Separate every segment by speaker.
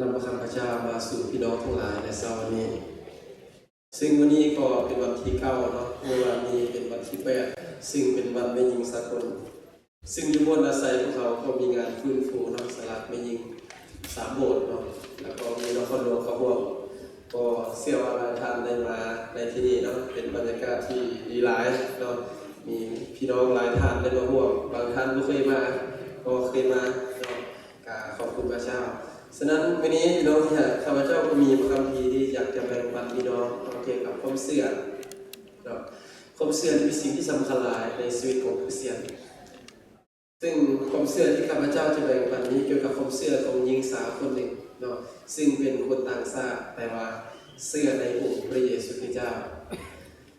Speaker 1: นำพระคำพระเจ้ามาสู่พี่น้องทั้งหลายในเช้าวันนี้ซึ่งวันนี้ก็เป็นวันที่9เนาะเมื่อวานนี้เป็นวันที่8ซึ่งเป็นวันแม่หญิงสากลซึ่งอยู่บนอาศัยพวกเขาก็มีงานฟื้นฟูน้ำสลัดแม่หญิง3 โบสถ์เนาะแล้วก็มีนครหลวงเขาร่วมก็เชื่อว่าหลายท่านได้มาในที่นี้เนาะเป็นบรรยากาศที่ดีหลายเนาะมีพี่น้องหลายท่านได้มาร่วมบางท่านไม่เคยมาก็เคยมาเนาะขอบคุณพระเจ้าฉะนั้นวันนี้พี่น้องที่ข้าพเจ้าก็มีพระคัมภีร์ที่อยากจะแบ่งปันพี่น้องเกี่ยวกับความเชื่อเนาะความเชื่อเป็นสิ่งที่สำคัญหลายในชีวิตของคริสเตียนซึ่งความเชื่อที่ข้าพเจ้าจะแบ่งปันนี้เกี่ยวกับความเชื่อของหญิงสาวคนหนึ่งเนาะซึ่งเป็นคนต่างชาติแต่ว่าเชื่อในองค์พระเยซูคริสต์เจ้า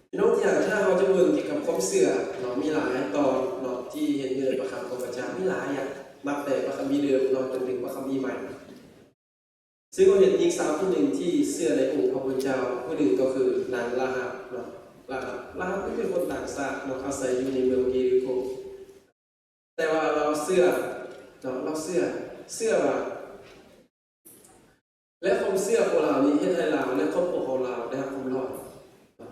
Speaker 1: พี่น้องที่ถ้าเราจะเบิ่งเกี่ยวกับความเชื่อเนาะมีหลายตอนเนาะที่เห็นอยู่ในพระคัมภีร์ของพระเจ้ามีหลายอย่างนับแต่พระคัมภีร์เดิมเนาะจนถึงพระคัมภีร์ใหม่ซึ่งเราเห็นหญิงสาวคนหนึ่งที่เชื่อในองค์พระผู้เจ้าผู้หนึ่งก็คือนางราฮับเนาะราฮับไม่เป็นคนต่างชาติเนาะอาศัยอยู่ในเมืองเยริโคแต่ว่าเราเชื่อเนาะเราเชื่อว่าและความเชื่อของเรานี้เฮ็ดให้เราและครอบครัวของเราได้รับความรอด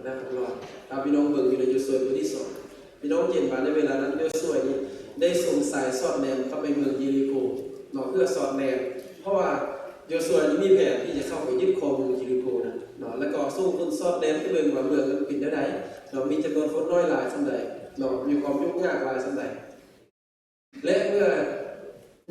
Speaker 1: ได้รับความรอดถ้าพี่น้องเบิ่งอยู่ในโยซูบทที่2พี่น้องเห็นว่าในเวลานั้นโยซูนี้ได้ส่งสายสอดแนมเข้าไปเมืองเยริโคเนาะเพื่อสอดแนมเพราะว่าโยซูนี้มีแผนที่จะเข้าไปยึดครองเมืองเยริโคนะเนาะแล้วก็ส่งคนสอดแนมไปเบิ่งว่าเมืองนั้นเป็นจังได๋เนาะมีจำนวนคนน้อยหลายส่ำใดเนาะมีความยุ่งยากหลายส่ำใดและเมื่อ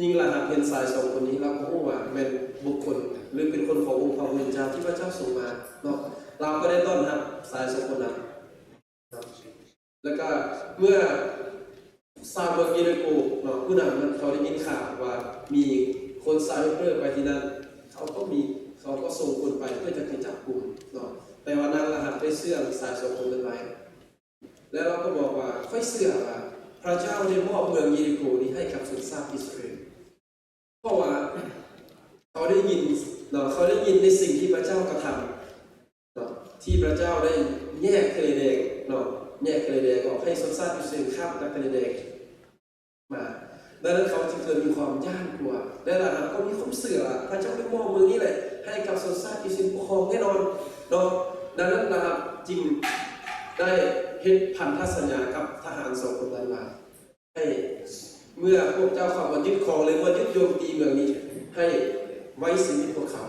Speaker 1: ยิ่งราหับเห็นสาย2คนนี้เราก็รู้ว่าเป็นบุคคลหรือเป็นคนขององค์พระผู้เป็นเจ้าที่พระเจ้าส่งมาเนาะเราก็ได้ต้อนรับสาย2คนนั้นเนาะแล้วก็เมื่อซาเมืองเยริโคเนาะผู้นำนั้นเขาได้ยินข่าวว่ามีคนซาเปอร์ไปที่นั่นเขาก็ส่งคนไปเพื่อจะไปจับกลุ่มเนาะแต่ว่านางราหับได้เชื่อสาย2คนนั้นไว้แล้วเราก็บอกว่าค่อยเชื่อว่าพระเจ้าได้มอบเมืองเยริโคนี้ให้กับชนชาติอิสราเอลเพราะว่าเขาได้ยินเนาะเขาได้ยินในสิ่งที่พระเจ้ากระทำเนาะที่พระเจ้าได้แยกทะเลแดงเนาะแยกทะเลแดงออกให้ชนชาติอิสราเอลข้ามทะเลแดงมาดังนั้นเขาจึงเกิดมีความย่านกลัวและหลังนั้นก็มีความเสื่อพระเจ้าได้มอบเมืองนี้เลยให้กับชนชาติอิสราเอลปกครองแน่นอนเนาะดังนั้นนะครับจึงได้เฮ็ดพันธสัญญากับทหาร2คนนั้นมาให้เมื่อพวกเจ้าเข้ามายึดครองหรือว่ายึดโยมตีเมืองนี้ให้ไว้ชีวิตพวกเขา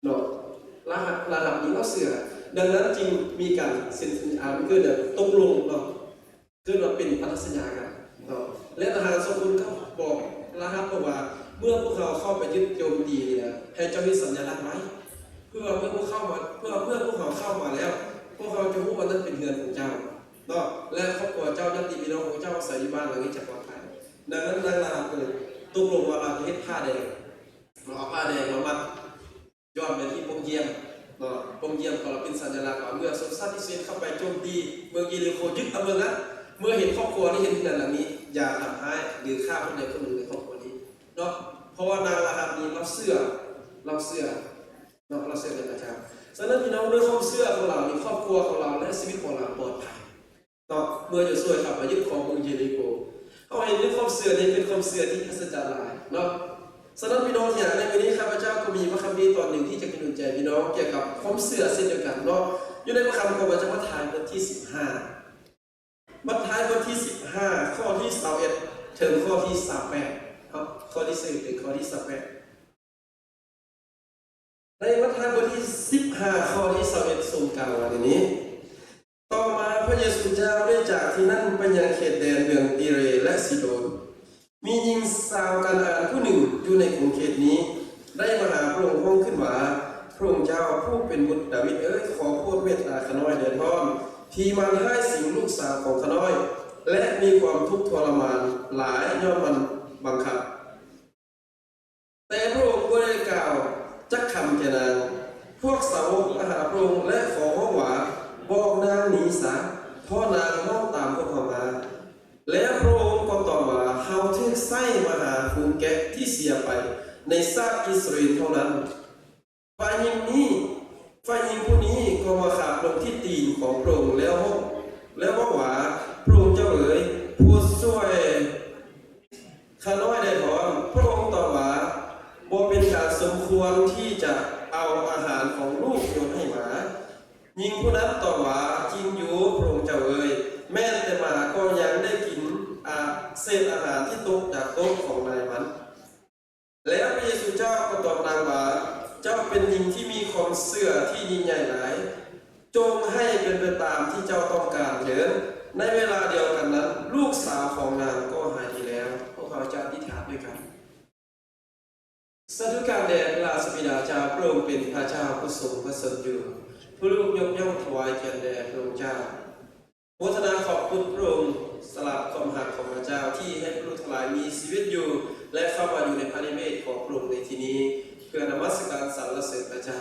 Speaker 1: เนาะรหับนี้เราเสือดังนั้นจึงมีการเซ็นสัญญาเกิดตกลงเนาะเกิดมาเป็นพันธสัญญากันเนาะและทหาร2คนก็บอกรหับว่าเมื่อพวกเขาเข้าไปยึดโยมตีเนี่ยให้เจ้ามีสัญลักษณ์ไว้เพื่อเมื่อพวกเขาเข้ามาแล้วพวกเขาจะรู้ว่านั้นเป็นเงินของเจ้าเนาะและครอบครัวเจ้าญาติพี่น้องของเจ้าอาศัยอยู่บ้านหลังนี้จะปลอดภัยดังนั้นนางราฮับเลยตกลงว่าเราจะเฮ็ดผ้าแดงเราเอาผ้าแดงมามัดย้อนไปที่ปงเยี่ยมเนาะปงเยี่ยมก็เป็นสัญลักษณ์ว่าเมื่อชนชาติอิสราเอลเข้าไปโจมตีเมืองเยริโคยึดเอาเมืองนั้นเมื่อเห็นครอบครัวที่เห็นเงินหลังนี้อย่าทำร้ายหรือฆ่าคนใดคนหนึ่งในครอบครัวนี้เนาะเพราะว่านางราฮับนี้เราเชื่อเนาะเราเชื่อในพระเจ้าฉะนั้นพี่น้องด้วยความเชื่อของเราในครอบครัวของเราและชีวิตของเราปลอดภัยเนาะเมื่อจะช่วยขับมายึดครองเมืองเยริโคเอาเห็นเรื่องความเชื่อนี้เป็นความเชื่อที่อัศจรรย์หลายเนาะฉะนั้นพี่น้องอย่างในวันนี้ข้าพเจ้าก็มีพระคัมภีร์ตอนหนึ่งที่จะกระตุ้นใจพี่น้องเกี่ยวกับความเชื่อเช่นเดียวกันเนาะอยู่ในพระคัมภีร์ของพระเจ้ามัทธิวบทที่15มัทธิวบทที่15ข้อที่21ถึงข้อที่38ครับข้อที่4ถึงข้อที่38ในมัทธิวบทที่15ข้อที่21ทรงกล่าวว่าอย่างนี้ต่อมาพระเยซูเจ้าได้จากที่นั่นไปยังเขตแดนเมืองติเรและซิโดนมีหญิงสาวกานาอันผู้หนึ่งอยู่ในกรุงเขตนี้ได้มาหาพระองค์ห้องขึ้นว่าพระองค์เจ้าผู้เป็นบุตรดาวิดขอโปรดเมตตาข้าน้อยเดือดร้อนที่มันให้สิ่งลูกสาวของข้าน้อยและมีความทุกข์ทรมานหลายย้อนมันบังคับแต่พระองค์ก็ได้กล่าวจักคำแก่นางพวกสาวกมาหาพระองค์และขอห้องว่าบอกนางหนีซะเพราะนางห้องตามพวกเขามาแล้วพระองค์ก็ตอบว่าเฮาถึงไส้มาหาฝูงแกะที่เสียไปในซากอิสราเอลเท่านั้นฝ่ายหญิงผู้นี้ก็มาขาบลงที่ตีนของพระองค์แล้วว่าพระองค์เจ้าผู้ช่วยข้าน้อยได้ถอนพระองค์ตอบว่าบ่เป็นการสมควร อนที่จะเอาอาหารของลูกโยนให้หมาหญิงผู้นั้นตอบว่าจริงอยู่พระองค์เจ้าเอ๋ยแม้แต่หมาก็ยังได้กินเศษอาหารที่ตกจากโต๊ะของนายมันแล้วพระเยซูเจ้าก็ตอบนางว่าเจ้าเป็นหญิงที่มีความเชื่อที่ยิ่งใหญ่หลายจงให้เป็นไปตามที่เจ้าต้องการเถิดในเวลาเดียวกันนั้นลูกสาวของนางก็หายดีแล้วพวกเขาจะอธิษฐานด้วยกันสาธุการแด่พระราชบิดาเจ้าพระองค์เป็นพระเจ้าผู้ทรงพระชนอยู่ผู้ลูกยกย่องถวายเกียรติแด่พระองค์เจ้าโมทนาขอบคุณพระองค์สลับความหักของพระเจ้าที่ให้ผู้ลูกทั้งหลายมีชีวิตอยู่และเข้ามาอยู่ในพระนิเวศของพระองค์ในที่นี้เพื่อนมัสการสรรเสริญพระเจ้า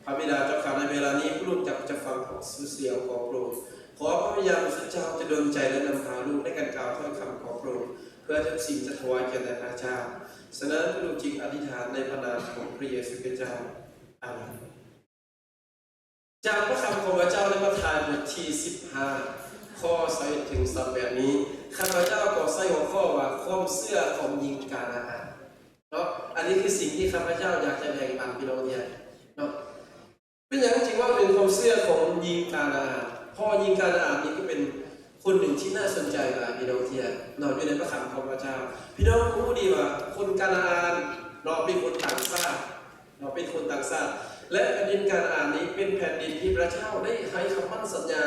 Speaker 1: พระบิดาเจ้าข้าในเวลานี้ผู้ลูกจะฟังเสียงของพระองค์ขอพระวิญญาณพระเจ้าจะดลใจและนำพาลูกในการกล่าวถ้อยคำของพระองค์เพื่อทุกสิ่งจะถวายแก่พระเจ้าฉะนั้นผู้ลูกจึงอธิษฐานในพระนามของพระเยซูคริสต์เจ้าอาเมนจากพระคำของพระเจ้าในมัทธิวบทที่15ข้อ2ถึง3แบบนี้ข้าพเจ้าก็ใส่หัวข้อว่าความเชื่อของหญิงกานาอันเนาะอันนี้คือสิ่งที่ข้าพเจ้าอยากจะแบ่งปันพี่น้องเนี่ยเนาะเป็นอย่างจริงว่าเป็นความเชื่อของหญิงกานาอันพ่อหญิงกานาอันนี้ก็เป็นคนหนึ่งที่น่าสนใจหลายพี่น้องเนี่ยเนาะอยู่ในพระคำของพระเจ้าพี่น้องรู้ดีว่าคนกานาอันเนาะเป็นคนต่างชาติเนาะเป็นคนต่างชาติและแผ่นดินกานาอันนี้เป็นแผ่นดินที่พระเจ้าได้ให้คำมั่นสัญญา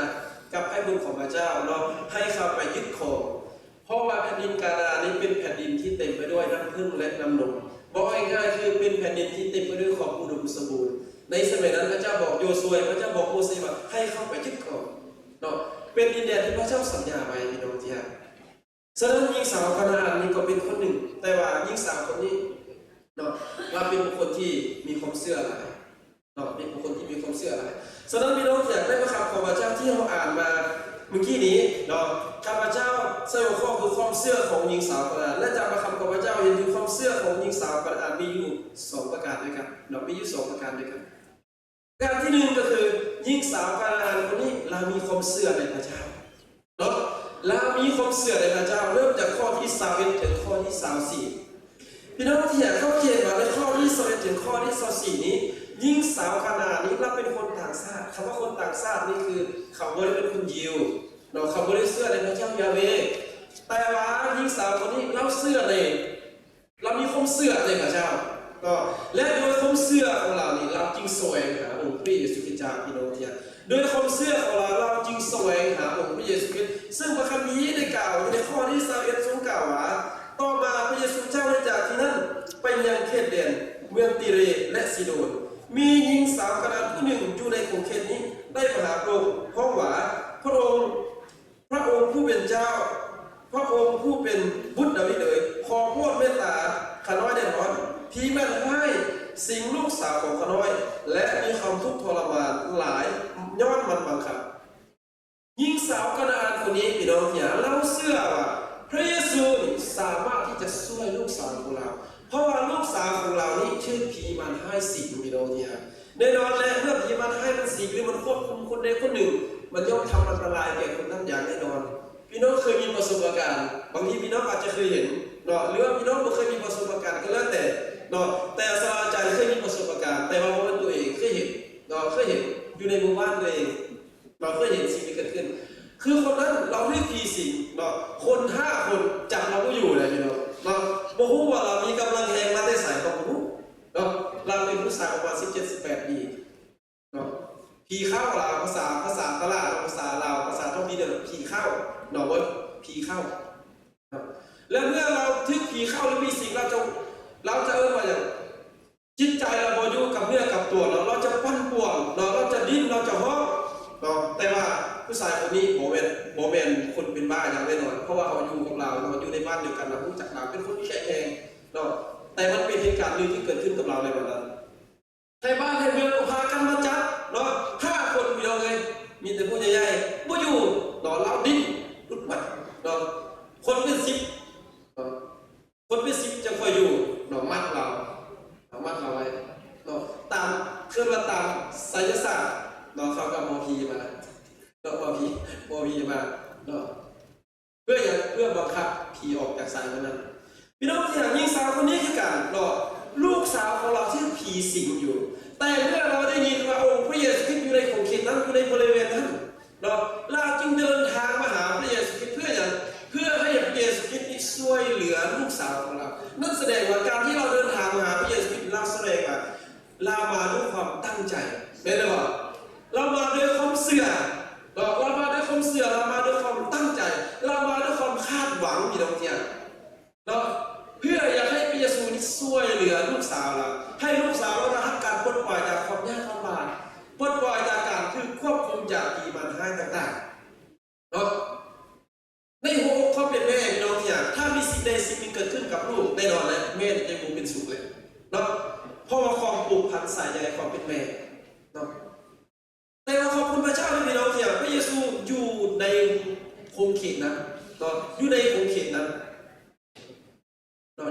Speaker 1: กับไอ้บุญของพระเจ้าเราให้เข้าไปยึดครองเพราะว่าแผ่นดินกานาอันนี้เป็นแผ่นดินที่เต็มไปด้วยน้ำพึ่งและน้ำนมบอกง่ายๆคือเป็นแผ่นดินที่เต็มไปด้วยความอุดมสมบูรณ์ในสมัยนั้นพระเจ้าบอกโยซูพระเจ้าบอกโมเสสว่าให้เข้าไปยึดครองเนาะเป็นดินแดนที่พระเจ้าสัญญาไว้พี่น้องที่รักฉะนั้นหญิงสาวกานาอันนี้ก็เป็นคนหนึ่งแต่ว่าหญิงสาวคนนี้เนาะเราเป็นบุคคลที่มีความเชื่อหลายเนาะเป็นบุคคลที่มีความเชื่อหลายฉะนั้นพี่น้องอยากได้พระคำของพระเจ้าที่เราอ่านมาเมื่อกี้นี้เนาะข้าพเจ้าใส่หัวข้อคือความเชื่อของหญิงสาวกานาอันและจากพระคำของพระเจ้าเห็นถึงความเชื่อของหญิงสาวกานาอันมีอยู่2ประการด้วยกันเนาะมีอยู่2ประการด้วยกันการที่1ก็คือหญิงสาวกานาอันคนนี้เรามีความเชื่อในพระเจ้าเนาะเรามีความเชื่อในพระเจ้าเริ่มจากข้อที่21ถึงข้อที่24พี่น้องที่อยากเข้าเกณฑ์มาในข้อที่21ถึงข้อที่24นี้หญิงสาวกานาอันนี้เราเป็นคนต่างชาติคำว่าคนต่างชาตินี่คือเขาไม่ได้เป็นคนยิวเนาะเขาไม่ได้เชื่อในพระเจ้ายาเวห์แต่ว่าหญิงสาวคนนี้เราเชื่อในเรามีความเชื่อในพระเจ้าก็และโดยความเชื่อของเรานี่เราจึงแสวงหาองค์พระเยซูคริสต์เจ้าพี่น้องที่โดยความเชื่อของเราจึงแสวงหาองค์พระเยซูคริสต์ซึ่งพระคัมภีร์ได้กล่าวในข้อที่21ทรงกล่าวว่าต่อมาพระเยซูเจ้าได้จากที่นั่นไปยังเขตแดนเมืองติเรและซีโดนมีหญิงสาวกานาอันผู้หนึ่งอยู่ในของเขตนี้ได้มาหาพระองค์เพราะว่าพระองค์ผู้เป็นเจ้าพระองค์ผู้เป็นบุตรดาวิดเลยขอโปรดเมตตาข้าน้อยเด่นร้อนที่แม่ให้สิ่งลูกสาวของข้าน้อยและมีความทุกข์ทรมานหลายย้อนมันบังคับหญิงสาวกานาอันคนนี้พี่น้องเนี่ยเราเชื่อว่าพระเยซูสามารถที่จะช่วยลูกสาวของเราเพราะว่าลูกสาวของเรานี่ชื่อผีมันให้สิ่งพี่น้องเนี่ยแน่นอนและเมื่อผีมันให้มันสิ่งหรือมันควบคุมคนใดคนหนึ่งมันย่อมทำอันตรายแก่คนนั้นอย่างแน่นอนพี่น้องเคยมีประสบการณ์บางทีพี่น้องอาจจะเคยเห็นเนาะหรือว่าพี่น้องไม่เคยมีประสบการณ์ก็แล้วแต่เนาะแต่สบายใจเคยมีประสบการณ์แต่ว่าเป็นตัวเองเคยเห็นเนาะเคยเห็นอยู่ในหมู่บ้านตัวเองเราเคยเห็นสิ่งที่เกิดขึ้นคือคนนั้นเราเรียกผีสิงเนาะคน5 คนจับเราก็อยู่เลยพี่น้องเนาะโมโหว่าเรามีกำลังแรงมาได้สายของผมเนาะเราเป็นผู้ชายประมาณ17-18 ปีเนาะผีเข้าเราภาษาตลาดภาษาเราภาษาท้องถิ่นเนี่ยผีเข้าเนาะว่าผีเข้าแล้วเมื่อเราทึกผีเข้าหรือมีสิ่งเราจะว่าอย่างจิตใจเราบ่อยู่กับเนื้อกับตัวเราจะปั้นป่วนเราจะดิ้นเราจะฮ้องเนาะแต่ว่าผู้ชายคนนี้โมเมนคนเป็นบ้าอย่างแน่นอนเพราะว่าเขาอยู่กับเราอยู่ในบ้านเดียวกันเรารู้จักเราเป็นคนที่แข็งแรงเนาะแต่มันเป็นเหตุการณ์หนึ่งที่เกิดขึ้นกับเราในวันนั้นไทยบ้านไทยเมืองก็พากันมาจับเนาะ5 คนพี่น้องเลยมีแต่ผู้ใหญ่ๆบ่อยู่เนาะเราดิ้นรุดบัดเนาะคนเป็น10จะคอยอยู่เนาะมัดเราไว้เนาะตามเคลื่อนมาตามไสยศาสตร์เนาะเขาก็หมอผีมาเนาะหมอผีมาเนาะเพื่อบังคับผีออกจากสายนั้นพี่น้องที่หญิงสาวคนนี้คือกันเนาะ ลูกสาวของเราที่ผีสิงอยู่แต่เมื่อเราได้ยินว่าองค์พระเยซูคริสต์อยู่ในขอบเขตนั้นอยู่ในบริเวณนั้นเราจึงเดินทางมาหาพระเยซูคริสต์เพื่อให้พระเยซูคริสต์ช่วยเหลือลูกสาวของเรานั่นแสดงว่าการที่เราเดินทางมาหาพระเยซูคริสต์เราแสดงว่าเรามาด้วยความตั้งใจเป็นหรือเปล่าเรามาด้วยความเสื่อเรามาด้วยความเสื่อเรามาด้วยความตั้งใจเรามาด้วยความคาดหวังพี่น้องเจ้าเพื่ออยากให้พระเยซูนี่ช่วยเหลือลูกสาวเราให้ลูกสาวเราได้รับการปลดปล่อยจากความยากลำบากปลดปล่อยจากการคือควบคุมจากผีมารร้ายต่างๆในหัวอกเขาเป็นแม่พี่น้องเนี่ยถ้ามีสิ่งใดสิ่งหนึ่งเกิดขึ้นกับลูกแน่นอนนะแม่จะคงเป็นสุขเลยเพราะว่าความผูกพันสายใยความเป็นแม่แต่เราขอบคุณพระเจ้าที่พี่น้องเนี่ยพระเยซูอยู่ในคงเขตนั้นอยู่ในคงเขตนั้น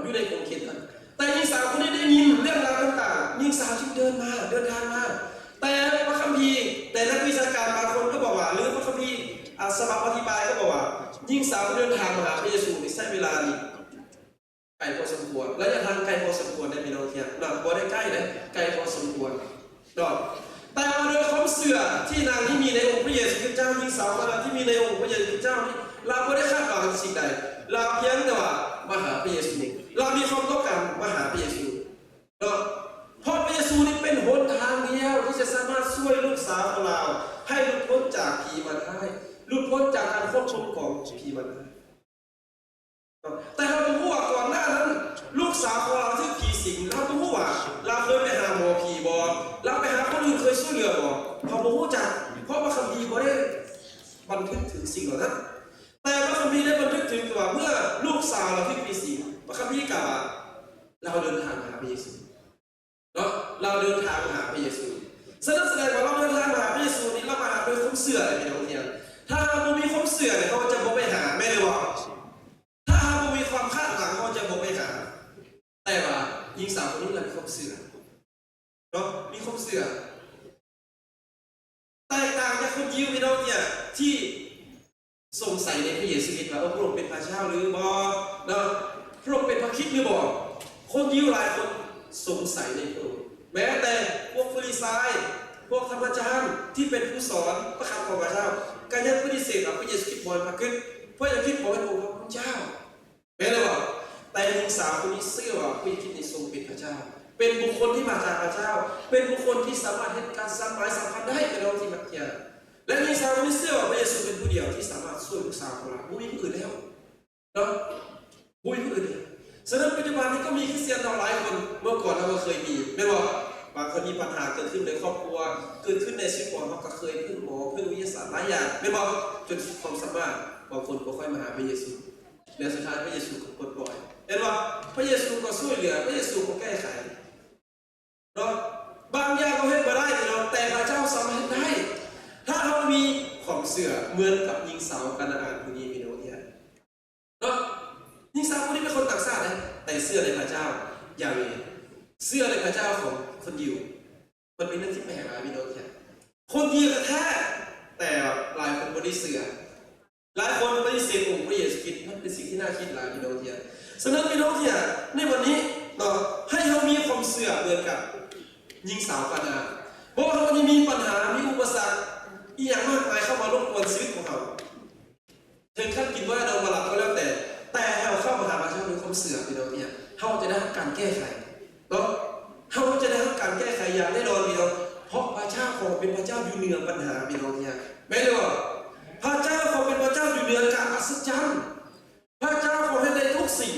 Speaker 1: อยู่ในคงเขตนั้นแต่หญิงสาวคนนี้ได้ยินเรื่องราวต่างๆหญิงสาวจึงเดินทางมาแต่พระคัมภีร์แต่นักวิชาการบางคนก็บอกว่าหรือพระคัมภีร์สมัครอธิบายก็บอกว่าหญิงสาวเดินทางมาหาพระเยซูในใช้เวลานี้ไกลพอสมควรและจะทางไกลพอสมควรในพี่น้องเนี่ยบ่ได้ใกล้เลยไกลพอสมควรแต่มาโดยความเสื่อที่นางที่มีในองค์พระเยซูคริสต์เจ้าหญิงสาวคนนั้นที่มีในองค์พระเยซูคริสต์เจ้านี่เราไม่ได้คาดหวังสิ่งใดเราเพียงแต่ว่ามาหาพระเยซูนี่เรามีความต้องการมาหาพระเยซูเพราะพระเยซูนี่เป็นหนทางเดียวที่จะสามารถช่วยลูกสาวของเราให้หลุดพ้นจากผีมารร้ายหลุดพ้นจากการควบคุมของผีมารร้ายแต่เราต้องรู้ว่าก่อนหน้านั้นลูกสาวของเราที่ผีสิงเราต้องรู้ว่าเราเคยไปหาหมอผีบอเราไปหาคนอื่นเคยช่วยเหลือบอเขาบอกรู้จักเพราะว่าคัมภีร์บ่ได้บันทึกถึงสิ่งเหล่านั้นแต่พระคัมภีร์ได้บันทึกถึงว่าเมื่อลูกสาวเราที่ผีสิงพระคัมภีร์กล่าวว่าเราเดินทางมาหาพระเยซูเราเดินทางมาหาพระเยซูแสดงว่าเราเดินทางมาหาพระเยซูนี่เรามาหาด้วยความเสื่ออะไรพี่น้องเนี่ยถ้าเรามีความเสื่อเนี่ยเขาจะบ่ไปหาไม่เลยว่าถ้าเรามีความคาดหวังเขาจะบ่ไปหาแต่ว่าหญิงสาวคนนี้เรามีความเสื่อมีความเสื่อแตกต่างจากคนยิวพี่น้องเนี่ยที่สงสัยในพระเยซูคริสต์ว่าพระองค์เป็นพระเจ้าหรือบ่พระองค์เป็นพระคริสต์หรือบ่คนยิวหลายคนสงสัยในพระองค์แม้แต่พวกฟาริสัยพวกธรรมจารย์ที่เป็นผู้สอนพระคำของพระเจ้าก็ยังปฏิเสธว่าพระเยซูคริสต์เป็นพระคริสต์เพราะยังคิดว่าเป็นองค์พระเจ้าแม้เลยว่าแต่หญิงสาวคนนี้เชื่อว่าพระเยซูคริสต์ทรงเป็นพระเจ้าเป็นบุคคลที่มาจากพระเจ้าเป็นบุคคลที่สามารถเห็นการสัมพันธ์ได้เป็นเราที่มักยาและหญิงสาวคนนี้เชื่อว่าพระเยซูเป็นผู้เดียวที่สามารถช่วยลูกสาวของเราไม่มีผู้อื่นแล้วไม่มีผู้อื่นแล้วฉะนั้นปัจจุบันนี้ก็มีคริสเตียนหลายคนเมื่อก่อนเราก็เคยมีไม่ว่าบางคนมีปัญหาเกิดขึ้นในครอบครัวเกิดขึ้นในชีวิตของเขาก็เคยพึ่งหมอพึ่งวิทยาศาสตร์หลายอย่างไม่ว่าจนความสามารถบางคนก็ค่อยมาหาพระเยซูและสุดท้ายพระเยซูก็ปลดปล่อยเห็นว่าพระเยซูก็ช่วยเหลือพระเยซูก็แก้ไขบางอย่างเราเห็นมาได้แต่พระเจ้าสามารถได้ถ้าเรามีความเสื่อเหมือนกับหญิงสาวกานาอันคนนี้มีโนเทียหญิงสาวคนนี้เป็นคนต่างชาตินะแต่เชื่อในพระเจ้าอย่างนี้เชื่อในพระเจ้าของคนยิวมันเป็นเรื่องที่แปลกนะพี่น้องเนี่ยคนยิวแท้แต่หลายคนไม่ได้เชื่อหลายคนไม่ได้เชื่อองค์พระเยซูคริสต์มันเป็นสิ่งที่น่าคิดหลายพี่น้องเนี่ยฉะนั้นพี่น้องเนี่ยในวันนี้ให้เรามีความเชื่อเหมือนกับหญิงสาวกานาเพราะว่าเราจะมีปัญหามีอุปสรรคอีกอย่างมากมายเข้ามารบกวนชีวิตของเราถึงขั้นกินว่าเรามาหลับก็แล้วแต่เราเข้ามาหาพระเจ้าด้วยความเสื่อมพี่น้องเนี่ยเราจะได้การแก้ไขเราจะได้การแก้ไขอย่างแน่นอนพี่น้องเพราะพระเจ้าของเป็นพระเจ้าอยู่เหนือปัญหาพี่น้องเนี่ยไม่เลยว่าพระเจ้าของเป็นพระเจ้าอยู่เหนือการอัศจรรย์พระเจ้าของให้ได้ทุกสิ่ง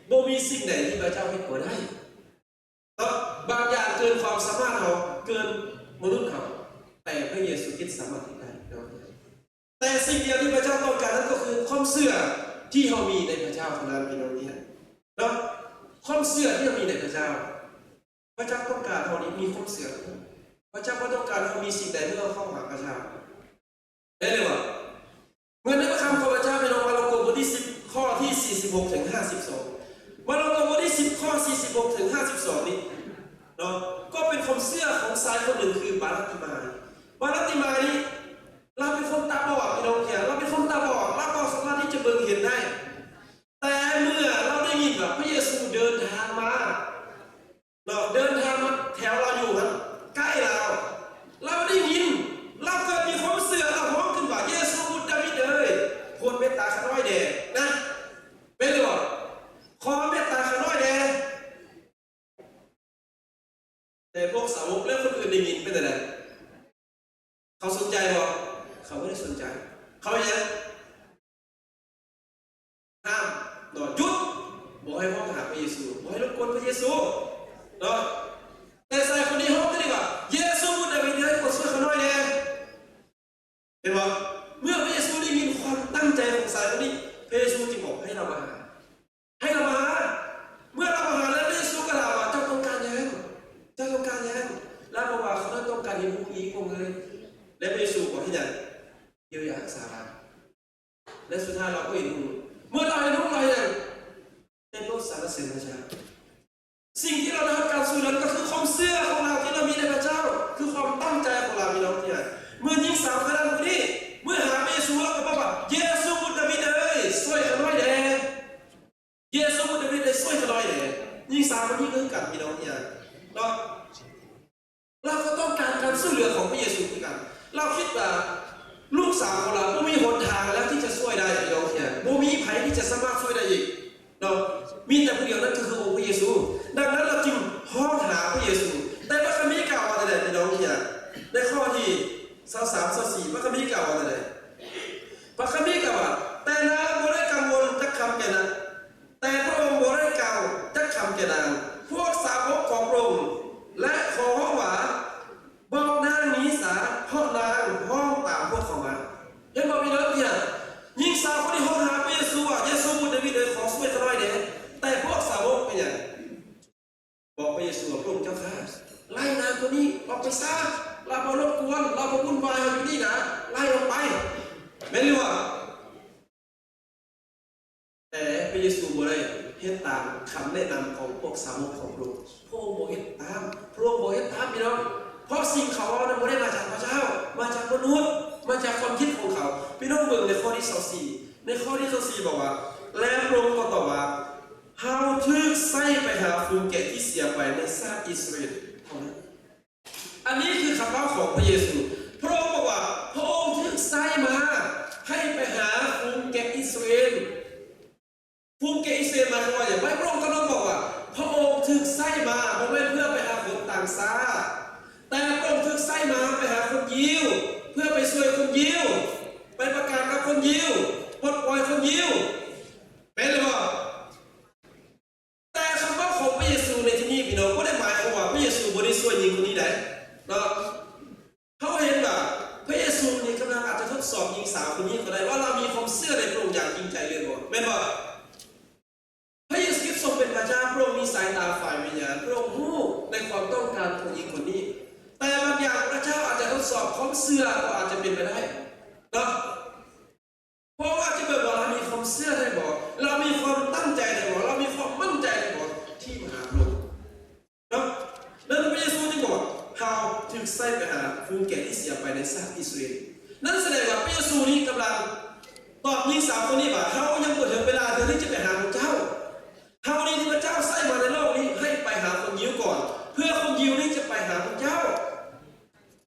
Speaker 1: บ่มีสิ่งไหนที่พระเจ้าให้บ่ได้บางอย่างเกินความสามารถเราเกินมนุษย์เขาแต่พระเยซูคริสต์สามารถทำได้แต่สิ่งเดียวที่พระเจ้าต้องการนั้นก็คือความเชื่อที่เรามีในพระเจ้าเท่านั้นพี่น้องเนี่ยความเชื่อที่เรามีในพระเจ้าพระเจ้าต้องการเรานี้มีความเชื่อพระเจ้าก็ต้องการเรามีสิ่งใดที่เราเข้าหาพระเจ้าได้เลยว่าเมื่อในพระคำของพระเจ้าพี่น้องมาระโกบทที่10ข้อที่46ถึง52มาระโกบทที่10ข้อ46ถึง52นี้ก็เป็นความเชื่อของชายคนหนึ่งคือบาลัติมานี้เราเป็นคนตาบอดพี่น้องเนี่ยเราเป็นคนตาบอดเราสามารถที่จะเบิ่งเห็นได้แต่เมื่อเราได้ยินว่าพระเยซูเดินทางมา ให้ห้องหาพระเยซูบ่ให้รบกวนพระเยซูเนาะแต่ชายคนนี้ห้องก็ดีกว่าเยซูบุตรดาวิดให้คนช่วยเขาหน่อยแน่เห็นบ่เมื่อพระเยซูได้ยินความตั้งใจของชายคนนี้พระเยซูจึงบอกให้เรามาหาเมื่อเรามาหาแล้วพระเยซูก็ถามว่าเจ้าต้องการยังแล้วบอกว่าเขาต้องการเห็นผู้หญิงของเลยและพระเยซูบอกให้ยังเยียวยารักษาและสุดท้ายเราก็เห็นเมื่อเราเห็นเราอย่างในโลกสารเสริญพระเจ้าสิ่งที่เราได้รับการสูญเสียก็คือความเชื่อของเราที่เรามีในพระเจ้าคือความตั้งใจของเรามีน้องที่ไหนเมื่อหญิงสาวคนนั้นคนนี้เมื่อหาพระเยซูแล้วก็บอกว่าเยซูบุตรดาวิดเอ้ยช่วยกันหน่อยเด้เยซูบุตรดาวิดเอ้ยช่วยกันหน่อยเด้หญิงสาวคนนี้ก็กับพี่น้องที่ไหนเราก็ต้องการการช่วยเหลือของพระเยซูเหมือนกันเราคิดว่าลูกสาวของเราไม่มีหนทางแล้วที่จะช่วยได้พี่น้องที่ไหนไม่มีใครที่จะสามารถช่วยได้อีกเรามีแต่ผู้เดียวนั่นคือองค์พระเยซูดังนั้นเราจึงห้องหาพระเยซูแต่พระคัมภีร์กล่าวว่าอะไรพี่น้องที่ในข้อที่23-24พระคัมภีร์กล่าวว่าอะไรพระคัมภีร์กล่าวว่าแต่นางบ่ได้กังวลจักคำแก่นางแต่พระองค์บ่ได้กล่าวจักคำแก่นางพวกสาวกของพระองค์และขอห้องว่าบอกนางนี้สาเพราะนางห้องตามพวกเขามาเห็นบอกพี่น้องที่ยิ่งสาวคนที่ห้องหาพระเยซูเยซูบุตรดาวิดเลยขอช่วยกันหน่อยเด้แต่พวกสาวกเป็นอย่างบอกพระเยซูพระองค์เจ้าข้าไล่นางคนนี้ออกไปซะเราบ่รบกวนเราบ่วุ่นวายอยู่นี่นะไล่ออกไปไม่รู้ว่าแต่พระเยซูบ่ได้เฮ็ดตามคำแนะนำของพวกสาวกของพระองค์พระองค์บ่เฮ็ดตามพระองค์บ่เฮ็ดตามพี่น้องเพราะสิ่งเขานั้นบ่ได้มาจากพระเจ้ามาจากมนุษย์มาจากความคิดของเขาพี่น้องเบิ่งในข้อที่24ในข้อที่24บอกว่าและพระองค์ก็ตอบว่าเฮาถูกใส่ไปหาฝูงแกะที่เสียไปในชาติอิสราเอลเท่านั้นอันนี้คือคำเล่าของพระเยซูพระองค์บอกว่าพระองค์ถูกใส่มาให้ไปหาฝูงแกะอิสราเอลฝูงแกะอิสราเอลมาว่าอย่างไรพระองค์ก็ต้องบอกว่าพระองค์ถูกใส่มาไม่เพื่อไปหาคนต่างชาติแต่พระองค์ถูกใส่มาไปหาคนยิวเพื่อไปช่วยคนยิวไปประกาศกับคนยิวปลดปล่อยคนยิวเป็นหรือเปล่าแต่คำว่าของพระเยซูในที่นี้พี่น้องก็ได้หมายความว่าพระเยซูบริสุทธิ์หญิงคนนี้ได้เนาะเขาเห็นว่าพระเยซูนี่กำลังอาจจะทดสอบหญิงสาวคนนี้ก็ได้ว่าเรามีความเชื่อในพระองค์อย่างจริงใจหรือเปล่าเป็นว่าพระเยซูคริสต์ทรงเป็นพระเจ้าพระองค์มีสายตาฝ่ายวิญญาณพระองค์รู้ในความต้องการของหญิงคนนี้แต่บางอย่างพระเจ้าอาจจะทดสอบความเชื่อก็อาจจะเป็นไปได้เนาะเพราะว่าจะแบบว่าเรามีความเชื่อได้บอกเรามีความตั้งใจได้บอกเรามีความมั่นใจได้บอกที่มหาพระองค์เนาะนั่นพระเยซูที่บอกเขาถึงใส่ไปหาฝูงแกะที่เสียไปในชาติอิสราเอลนั่นแสดงว่าพระเยซูนี้กำลังตอบหญิงสาวคนนี้ว่าเขายังเปิดถึงเวลาเธอที่จะไปหาพระเจ้าเขานี้ที่พระเจ้าใส่มาในโลกนี้ให้ไปหาคนยิวก่อนเพื่อคนยิวนี้จะไปหาพระเจ้า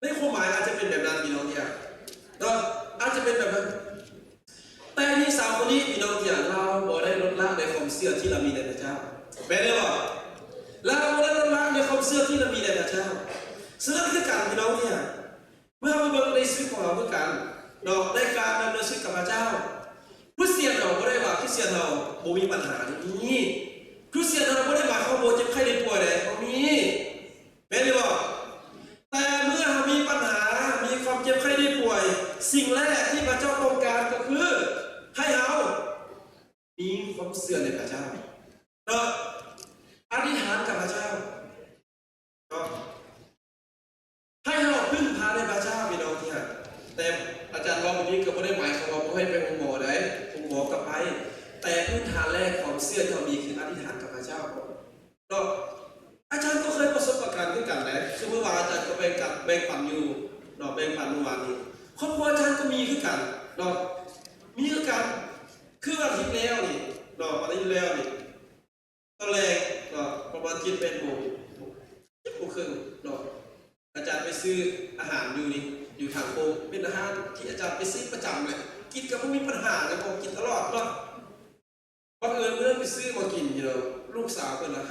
Speaker 1: ในความหมายอาจจะเป็นแบบนั้นพี่น้องเนี่ยเนาะอาจจะเป็นแบบนั้นแต่หญิงสาวคนนี้พี่น้องเนี่ยเราบ่ได้ลดละในความเชื่อที่เรามีในพระเจ้าเป็นหรือเปล่าเราบ่ได้ลดละในความเชื่อที่เรามีในพระเจ้าซึ่งนั่นคือการพี่น้องเนี่ยเมื่อเราเบิ่งในชีวิตของเราเพื่อกันเนาะในการดำเนินชีวิตกับพระเจ้าคริสเตียนเราบ่ได้ว่าคริสเตียนเราบ่มีปัญหานี้คริสเตียนเราบ่ได้ว่าเขาบ่เจ็บไข้ได้ป่วยได้บ่มีเป็นหรือเปล่าแต่เมื่อเรามีปัญหามีความเจ็บไข้ได้ป่วยสิ่งแรกที่พระเจ้าต้องการก็คือให้เรามีความเชื่อในพระเจ้าเนาะอธิษฐานกับพระเจ้าเนาะให้เราพึ่งพาในพระเจ้าพี่น้องที่แต่อาจารย์ว่าวันนี้ก็ไม่ได้หมายความว่าไม่ให้ไปองค์หมอได้องค์หมอกับไปแต่พื้นฐานแรกของเชื่อที่เรามีคืออธิษฐานกับพระเจ้าเนาะอาจารย์ก็เคยประสบการณ์ด้วยกันนะคือเมื่อวานอาจารย์ก็แบ่งปันอยู่เนาะแบ่งปันเมื่อวานนี้ครอบครัวอาจารย์ก็มีคือกันเนาะมีคือกันคือวันอาทิตย์แล้วนี่เนาะวันอาทิตย์แล้วนี่ตอนแรกเนาะประมาณ7-8 โมงครึ่งเนาะอาจารย์ไปซื้ออาหารอยู่นี่อยู่ทางโค้งเป็นอาหารที่อาจารย์ไปซื้อประจำเลยกินก็ไม่มีปัญหาเลยผมกินตลอดเนาะบังเอิญเมื่อไปซื้อมากินอยู่แล้วลูกสาวเป็นละ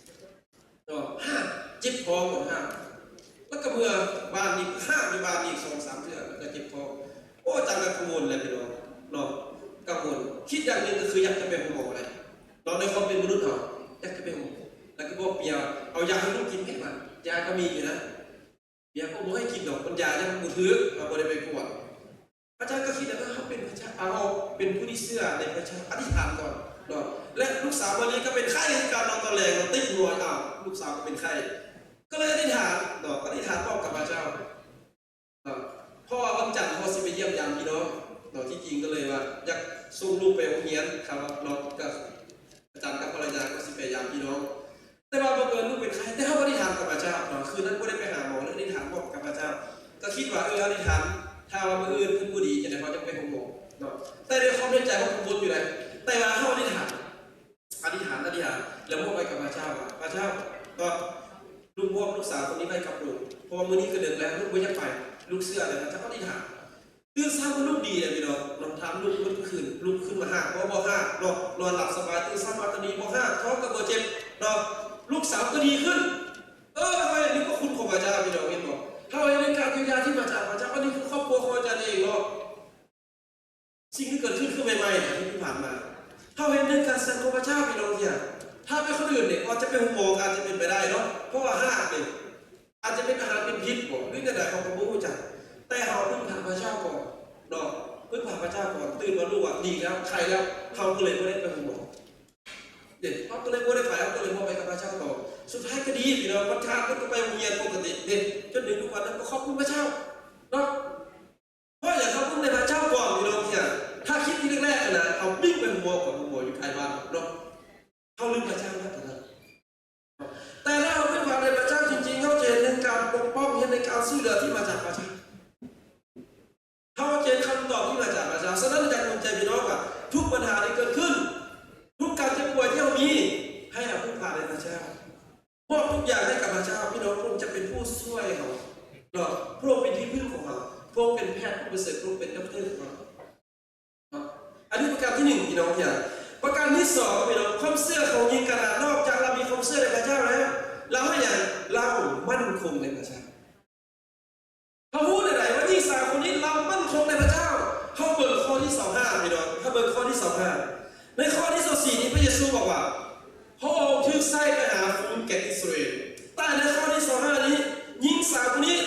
Speaker 1: 5เนาะ5จิบพอหมด5แล้วก็เมื่อบ้านนี้5อยู่บ้านนี้2-3 เดือนแล้วก็จิบพอโอ้อาจารย์ก็กังวลเลยพี่น้องเนาะกังวลคิดอย่างนึงก็คืออยากจะไปหาหมอเลยเราในความเป็น ยาให้ลูกกินแค่นั้นยาก็มีอยู่นะเมียก็บอกให้กินดอกมันยายังมือถือเราไม่ได้ไปกวดพระเจ้าก็คิดว่าเขาเป็นพระเจ้าเอาเป็นผู้ที่เชื่อในพระเจ้าอธิษฐานก่อนเนาะและลูกสาววันนี้ก็เป็นไข้ในการนอนตะแลงเราติดรวยลูกสาวก็เป็นไข้ก็เลยอธิษฐานเนาะอธิษฐานบอกกับพระเจ้าเนาะพ่อวันจันทร์พ่อสิไปเยี่ยมยามพี่น้องเนาะที่จริงก็เลยว่าอยากส่งลูกไปโรงเรียนครับเนาะกับอาจารย์กับภรรยาก็สิไปยามพี่น้องแต่ว่าบังเอิญลูกเป็นไข้แต่เขาอธิษฐานกับพระเจ้าเนาะคืนนั้นไม่ได้ไปหาหมอแล้วอธิษฐานบอกกับพระเจ้าก็คิดว่าอธิษฐานถ้าว่าบังเอิญขึ้นบุรีจะได้เขาจะไปหงหมอเนาะแต่ในความในใจเขาบนอยู่เลยแต่ว่าเขาอธิษฐานแล้วมอบไปกับพระเจ้าพระเจ้าก็ลูกมอบลูกสาวคนนี้ไปกับลูกพอมื้อนี้ก็เดินแล้วลูกไม่อยากไปลูกเสื้อเลยพระเจ้าก็อธิษฐานตื่นเช้าลูกดีเลยพี่น้องลองทำลูกมันขึ้นลูกขึ้นมาห้าเพราะบ่ห้านอนหลับสบายตื่นเช้ามาตอนนี้บ่ห้าท้องก็บ่เจ็บเนาะลูกสาวก็ดีขึ้นทำไมนี่ก็คุณของพระเจ้าพี่น้องเห็นบอกถ้าเราในการเยียวยาที่มาจากพระเจ้าอันนี้คือครอบครัวของอาจารย์เองเนาะสิ่งที่เกิดขึ้นคือใหม่ๆที่ผ่านมาถ้าเห็นในการแสดงของพระเจ้าพี่น้องเนี่ยถ้าเป็นคนอื่นเนี่ยอาจจะเป็นหัวโมงอาจจะเป็นไปได้เนาะเพราะว่าห้าเนี่ยอาจจะเป็นอาหารเป็นพิษบอกหรืออะไรของพระผู้จัดแต่เราพึ่งพาพระเจ้าก่อนเนาะพึ่งพาพระเจ้าก่อนตื่นมารู้ว่าดีแล้วใครแล้วเขาก็เลยไม่ได้ไปหัวโมงเด็กเขาก็เลยไม่ได้ไปเขาก็เลยมองไปกับพระเจ้าต่อสุดท้ายก็ดีพี่น้องวันข้ามก็ไปโรงเรียนปกติเด็กจนถึงทุกวันนั้นก็ขอบคุณพระเจ้าเนาะเพราะอย่างเขาพึ่งในพระเจ้าก่อนพี่น้องเนี่ยถ้าคิดที่แรกๆนะเขาวิ่งไปหัวก่อนหัวอยู่ใครบ้างเนาะเขาลืมพระเจ้าแล้วแต่ถ้าเราเป็นความในพระเจ้าจริงๆเขาเจนในการปกป้องในการช่วยเหลือที่มาจากพระเจ้าเขาเจนคำตอบที่มาจากพระเจ้าฉะนั้นอยากภูมิใจพี่น้องว่าทุกปัญหาที่เกิดขึ้นทุกการเจ็บป่วยที่เรามีให้เราพึ่งพาในพระเจ้ามอบทุกอย่างให้กับพระเจ้าพี่น้องพระองค์จะเป็นผู้ช่วยเราเนาะพระองค์เป็นที่พึ่งของเราพระองค์เป็นแพทย์ผู้ประเสริฐพระองค์เป็นด็อกเตอร์ของเราอันนี้ประการที่หนึ่งพี่น้องอย่างประการที่สองพี่น้องความเชื่อของยิงกระดาษนอกจากเรามีความเชื่อในพระเจ้าแล้วเราให้อย่างเรามั่นคงในพระเจ้าเขาพูดอะไรว่าที่สาวคนนี้เรามั่นคงในพระเจ้าเขาเบิกข้อที่25พี่น้องเขาเบิกข้อที่25ในข้อที่24นี้พระเยซูบอกว่าพระองค์ถึงไส้ไปหาฝูงแกะอิสราเอลแต่ในข้อที่25นี้หญิงสาวคนนี้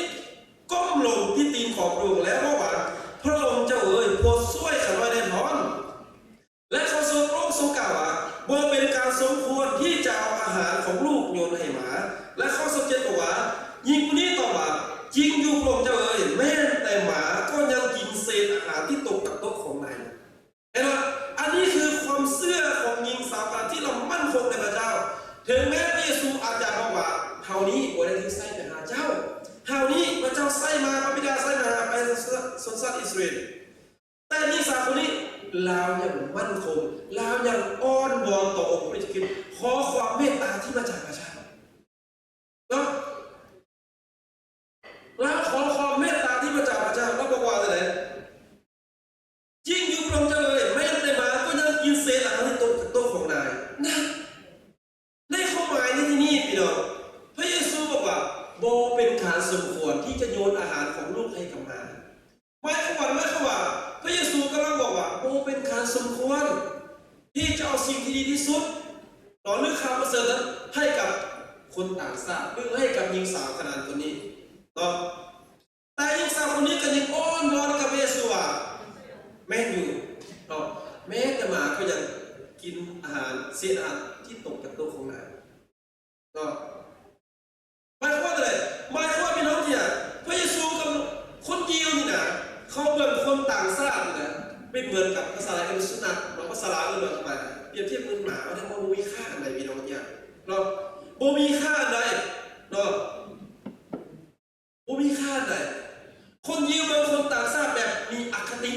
Speaker 1: ก้มลงที่ตีนของพระองค์แล้วบอกว่าพระองค์เจ้าเอ๋ยโปรดช่วยข้าไว้ในท้องและเขาทรงพระองค์ทรงกล่าวว่าบ่เป็นการสมควรที่จะเอาอาหารของลูกโยนให้หมาและเขาทรงเจตบอกว่าหญิงคนนี้ตอบว่าจริงอยู่พระองค์เจ้าเอ๋ยแม้แต่หมาก็ยังกินเศษอาหารที่ตกจากโต๊ะของนายเห็นไหมอันนี้คือความเชื่อของหญิงสาวการที่เรามั่นคงในพระเจ้าถึงแม้พระเยซูอาจจะบอกว่าเฮานี้บ่ได้ที่ไส้ไปหาเจ้าเฮานี้พระเจ้าไส้มาพระบิดาไส้มาไปชนชาติอิสราเอลแต่หญิงสาวคนนี้เรายังมั่นคงเรายังอ้อนวอนต่อองค์พระคิดขอความเมตตาที่มาจากพระเจ้าเนาะเราขอความเมตตาที่มาจากพระเจ้าแล้วบอกว่าอะไรจริงอยู่พระองค์เจ้าเลยไม่ได้มาก็ยังกินเศษอาหารที่ตกจากโต๊ะของนายนั่นในข้อหมายในที่นี้พี่น้องพระเยซูบอกว่าโบเป็นการสมควรที่จะโยนอาหารของลูกให้กับมารหมายความว่าพระเยซูกำลังบอกว่าโบเป็นการสมควรที่จะเอาสิ่งที่ดีที่สุดต่อเรื่องข่าวประเสริฐนั้นให้กับคนต่างชาติหรือให้กับหญิงสาวขนาดคนนี้ต่อแต่หญิงสาวคนนี้ก็ยังอ้อนวอนกับพระเยซูว่าแม่อยู่ต่อแม้แต่หมาก็ยังกินอาหารเศษอาหารที่ตกจากโต๊ะของนายต่อหมายความว่าอะไรหมายความว่าพี่น้องเนี่ยพระเยซูกับคนยิวนี่นะเขาเป็นคนต่างชาตินะไม่เหมือนกับภาษาอังกฤษสุนัขหรือภาษาลาวอื่นออกมาเปรียบเทียบเหมือนหมาว่าโบมีค่าอะไรพี่น้องเนี่ยเราโบมีค่าอะไรเนาะโบมีค่าอะไรคนยิวเป็นคนต่างชาติแบบมีอคติ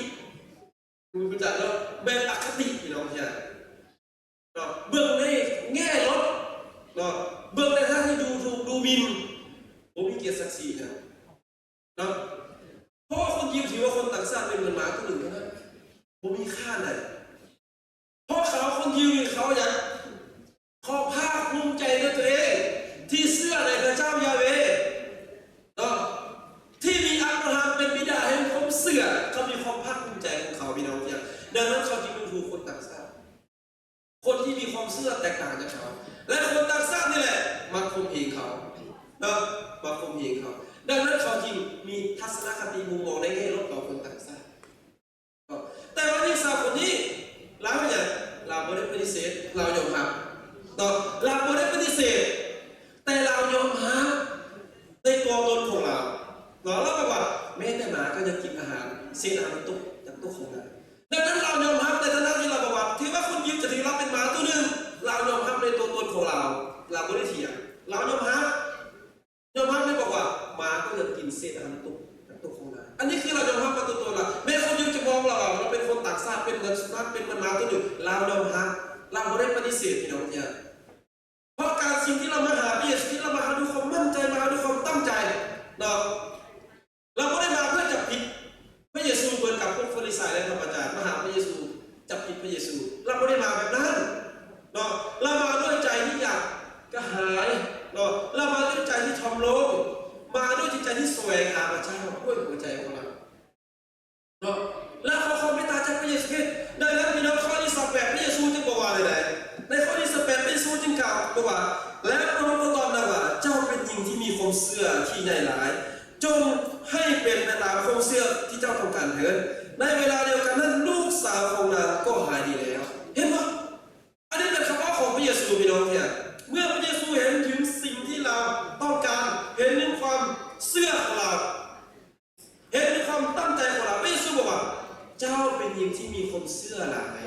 Speaker 1: คุณรู้จักแล้วแบบอคติพี่น้องเนี่ยเนาะเบื้องในแง่ลบเนาะเบื้องในทางที่ดูถูกดูหมิ่นโบมีเกียรติศักดิ์ศรีนะเนาะเพราะว่าคนยิวถือว่าคนต่างชาติเป็นเหมือนหมาตัวหนึ่งเท่านั้นผมมีค่าไหนเพราะเขาคนยิวเขาอยากขอภาคภูมิใจในตัวเองที่เชื่อในพระเจ้ายาเวห์ที่มีอับราฮัมเป็นบิดาแห่งความเชื่อเขามีความภาคภูมิใจของเขาพี่น้องเนี่ยดังนั้นเขาจึงดูถูกคนต่างชาติคนที่มีความเชื่อแตกต่างจากเขา และคนต่างชาตินี่แหละมาข่มเหงเขานะมาข่มเหงเขาดังนั้นเขาจึงมีทัศนคติมุมมองในแง่ลบต่อคนต่างชาติแต่ว่าหญิงสาวคนนี้เราเนี่ยเราไม่ได้ปฏิเสธเรายอมรับต่อเราไม่ได้ปฏิเสธแต่เรายอมรับในตัวตนของเราเราบอกว่าแม้แต่หมาก็ยังกินอาหารเศษอาหารตุ๊กจากตุ๊กของเราดังนั้นเรายอมรับในฐานะที่เราบอกว่าที่ว่าคนยิบจะถือเราเป็นหมาตัวหนึ่งเรายอมรับในตัวตนของเราไม่ได้เถียงเรายอมรับไม่บอกว่าหมาก็ยังกินเศษอาหารตุ๊กจากตุ๊กของเราอันนี้คือเรายอมรับกับตัวตนเราแม้คนยิบจะมองเราเป็นคนต่างชาติเป็นเหมือนสุนัขเป็นเหมือนหมาตัวหนึ่งเรายอมรับเราไม่ได้ปฏิเสธพี่น้องเนี่ยเพราะการสิ่งที่เรามาหาพระเยซูที่เรามาหาด้วยความมั่นใจมาด้วยความตั้งใจเนาะเราไม่ได้มาเพื่อจับผิดพระเยซูเหมือนกับพวกฟาริสัยและธรรมจารย์มาหาพระเยซูจับผิดพระเยซูเราไม่ได้มาแบบนั้นเนาะเรามาด้วยใจที่อยากกระหายเนาะเรามาด้วยใจที่ทอมลงมาด้วยจิตใจที่แสวงหาพระเจ้าด้วยหัวใจของเราเนาะแล้วขอความเมตตาจากพระเยซูคริสต์ดังนั้นพี่น้องข้อที่18พระเยซูจึงบอกว่าอะไรในข้อที่18พระเยซูจึงกล่าวบอกว่าและพระองค์ก็ตอบนะว่าเจ้าเป็นหญิงที่มีความเชื่อที่ใหญ่หลายจงให้เป็นไปตามความเชื่อที่เจ้าต้องการเถิดในเวลาเดียวกันนั้นลูกสาวของนางก็หายดีแล้วเห็นไหมอันนี้เป็นคำว่าของพระเยซูพี่น้องเนี่ยเมื่อพระเยซูเห็นถึงสิ่งที่เราต้องการเห็นถึงความเชื่อของเราเห็นถึงความตั้งใจของเราพระเยซูบอกว่าเจ้าเป็นหญิงที่มีความเชื่อหลาย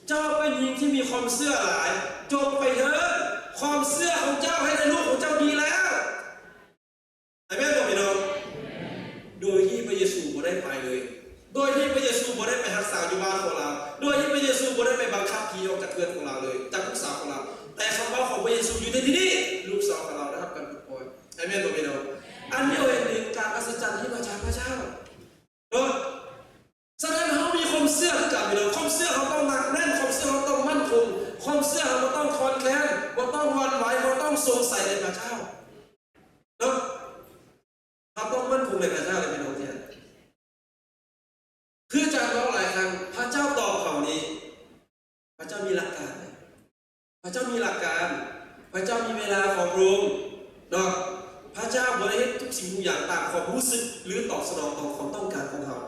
Speaker 1: เจ้าเป็นหญิงที่มีความเชื่อหลายจงไปเถิดความเชื่อของเจ้าให้ในลูกของเจ้าดีแล้วอาเมนบอกพี่น้องโดยที่พระเยซูบ่ได้ไปเลยโดยที่พระเยซูบ่ได้ไปรักษาอยู่บ้านของเราโดยที่พระเยซูบ่ได้ไปบังคับผีออกจากเรือนของเราเลยจากลูกสาวของเราแต่คำว่าของพระเยซูอยู่ในที่นี้ลูกสาวของเราได้รับการปลดปล่อยอาเมนบอกพี่น้องอันนี้เป็นการอัศจรรย์ที่มาจากพระเจ้าเนาะฉะนั้นเขามีความเชื่อกับพี่น้องความเชื่อเขาต้องหนักแน่นความเชื่อเขาต้องมั่นคงความเชื่อเขาต้องคอนแคลนเขาต้องวันไหวเขาต้องสงสัยในพระเจ้าเนาะเขาต้องมั่นคงในพระเจ้าเลยพี่น้องเนี่ยคือจากเราหลายครั้งพระเจ้าตอบเขานี้พระเจ้ามีหลักการพระเจ้ามีหลักการพระเจ้ามีเวลาของพระองค์เนาะพระเจ้าบริเหตุทุกสิ่งทุกอย่างตามความรู้สึกหรือตอบสนองต่อความต้องการของเขา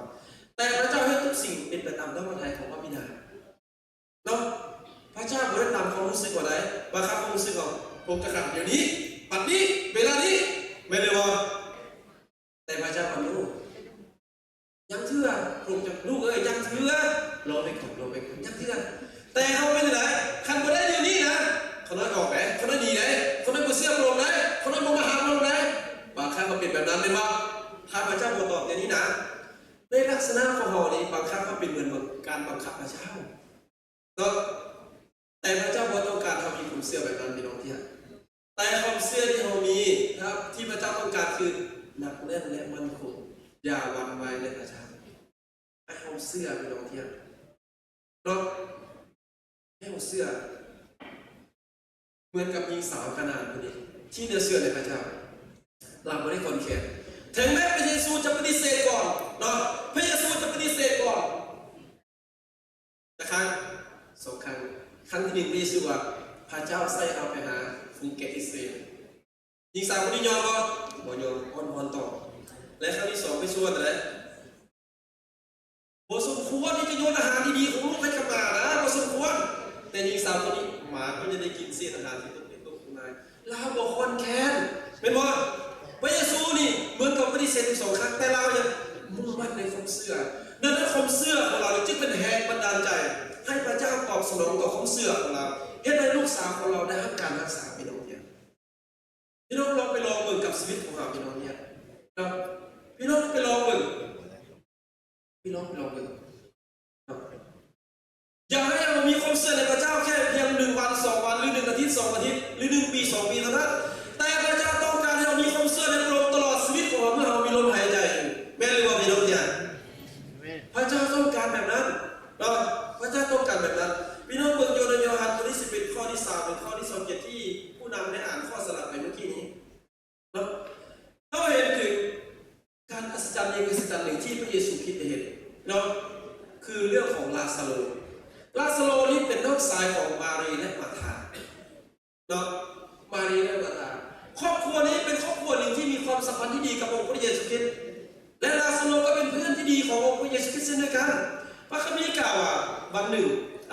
Speaker 1: แต่พระเจ้าให้ทุกสิ่งเป็นไปตามพระทัยของพระบิดาเนาะพระเจ้าบริเหตุตามความรู้สึกว่าไหนบางครั้งความรู้สึกของผมจะขับเดี๋ยวนี้ปัดนี้เวลานี้ไม่ได้ว่าแต่พระเจ้ามันรู้ยังเชื่อผมจะลูกยังเชื่อรอไปก่อนยังเชื่อแต่เขาไม่ได้คันบ่ได้เดี๋ยวนี้นะเขาน้อยออกไหนเขาน้อยดีไหนเขาน้อยบ่เชื่อพระองค์ไหนเขาน้อยบ่มาหาพระองค์ไหนบางครั้งมันเป็นแบบนั้นเลยว่าถ้าพระเจ้าบ่ตอบอย่างนี้นะในลักษณะของเขานี้บางครั้งก็เป็นเหมือนการบังคับพระเจ้าเนาะแต่พระเจ้าบ่ต้องการทำให้ผมเชื่อแบบนั้นพี่น้องที่แต่ความเชื่อที่เรามีครับที่พระเจ้าต้องการคือหนักแน่นและมั่นคงอย่าหวั่นไหวในพระเจ้าให้ความเชื่อพี่น้องที่เนาะให้ความเชื่อเหมือนกับหญิงสาวคานาอันคนนี้ที่เชื่อในพระเจ้าเราไม่ได้คนแข็งถึงแม้พระเยซูจะปฏิเสธก่อนเนาะพระเยซูจะปฏิเสธก่อนแต่ครั้งสองครั้งที่หนึ่งพระเยซูว่าพระเจ้าใส่เอาไปหาฝูงแกะอิสราเอลหญิงสาวคนนี้ยอมบ่ยอมอ่อนต่อและครั้งที่สองพระเยซูว่าอะไรบ่สมควรที่จะโยนอาหารดีๆของลูกให้กับหมานะบ่สมควรแต่หญิงสาวคนนี้หมาก็จะได้กินเศษอาหารที่ตกเป็นตกของนายลาบ่คนแค้นเป็นบ่พระเยซูนี่เหมือนกับปฏิเสธสองครั้งแต่เรายังมุ่งมั่นในความเชื่อดังนั้นความเชื่อของเราจึงเป็นแรงบันดาลใจให้พระเจ้าตอบสนองต่อความเชื่อของเราเห็นในลูกสาวของเราได้รับการรักษาพี่น้องเนี่ยพี่น้องลองไปลองเบิ่งกับชีวิตของเราพี่น้องเนี่ยนะพี่น้องไปลองเบิ่งอย่าให้เรามีความเชื่อในพระเจ้าแค่เพียง1 วัน 2 วันหรือ1 อาทิตย์ 2 อาทิตย์หรือ1 ปี 2 ปีเท่านั้นแต่พระเจ้าต้องการให้เรามีความเชื่อในพระองค์ตลอดชีวิตของเราเมื่อเรามีลมหายใจอยู่แม้หรือว่าพี่น้องเนี่ยพระเจ้าต้องการแบบนั้นนะพระเจ้าต้องการแบบนั้นพี่น้องเบิ่งโยฮันบทที่11ข้อที่3ถึงข้อที่27ที่ผู้นำได้อ่านข้อสลับไปเมื่อกี้นี้นะเราเห็นถึงการอัศจรรย์หนึ่งที่พระเยซูคริสต์ได้เห็นเนาะ ชายของมารีและมาธาเนาะมารีและมาธาครอบครัวนี้เป็นครอบครัวหนึ่งที่มีความสัมพันธ์ที่ดีกับองค์พระเยซูคริสต์และลาซาโรก็เป็นเพื่อนที่ดีขององค์พระเยซูคริสต์เช่นเดียวกันพระคัมภีร์กล่าวว่าวันหนึ่ง